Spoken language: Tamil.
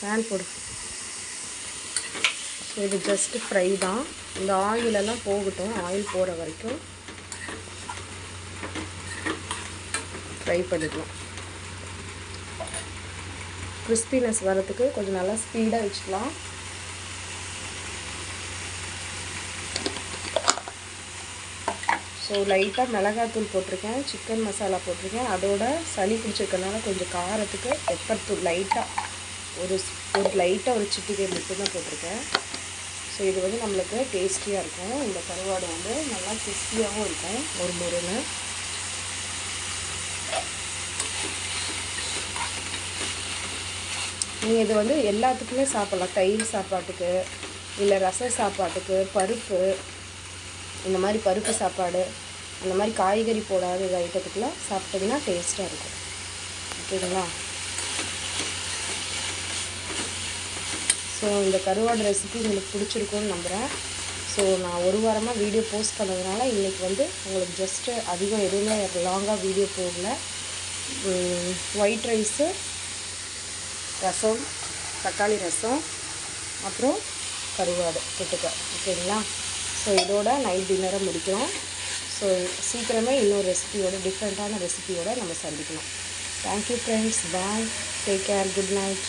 ஃபேன் போடு. ஸோ இது ஜஸ்ட்டு ஃப்ரை தான். இந்த ஆயிலெல்லாம் போகட்டும். ஆயில் போகிற வரைக்கும் ஃப்ரை பண்ணிக்கலாம். கிறிஸ்பினஸ் வரதுக்கு கொஞ்சம் நல்லா ஸ்பீடாக வச்சுக்கலாம். ஸோ லைட்டாக மிளகாத்தூள் போட்டிருக்கேன், சிக்கன் மசாலா போட்டிருக்கேன். அதோட சளி பிடிச்சிருக்கனால கொஞ்சம் காரத்துக்கு பெப்பர் தூள் லைட்டாக ஒரு லைட்டாக ஒரு சிட்டிகை மட்டும்தான் போட்டிருக்கேன். ஸோ இது வந்து நம்மளுக்கு டேஸ்டியாக இருக்கும். இந்த கருவாடு வந்து நல்லா கிறிஸ்பியாகவும் இருக்கும், ஒரு முறைன்னு. நீங்கள் இது வந்து எல்லாத்துக்குமே சாப்பிட்லாம். தயிர் சாப்பாட்டுக்கு, இல்லை ரச சாப்பாட்டுக்கு, பருப்பு, இந்த மாதிரி பருப்பு சாப்பாடு, அந்த மாதிரி காய்கறி போடாத ஐட்டத்துக்குலாம் சாப்பிட்டிங்கன்னா டேஸ்ட்டாக இருக்கும். ஓகேங்களா? ஸோ இந்த கருவாடு ரெசிபி உங்களுக்கு பிடிச்சிருக்குன்னு நம்புகிறேன். ஸோ நான் ஒரு வாரமாக வீடியோ போஸ்ட் பண்ணதுனால இன்றைக்கி வந்து உங்களுக்கு ஜஸ்ட்டு அதிகம் எதுவுமே லாங்காக வீடியோ போகல. ஒயிட் ரைஸு, ரசம், தக்காளி ரசம், அப்புறம் கருவாடு தொட்டுக்க. ஓகேங்களா? ஸோ இதோட நைட் டின்னரை முடிக்கிறோம். ஸோ சீக்கிரமே இன்னொரு ரெசிபியோட, டிஃப்ரெண்ட்டான ரெசிபியோட நம்ம சந்திக்கலாம். Thank you friends. Bye. Take care. Good night.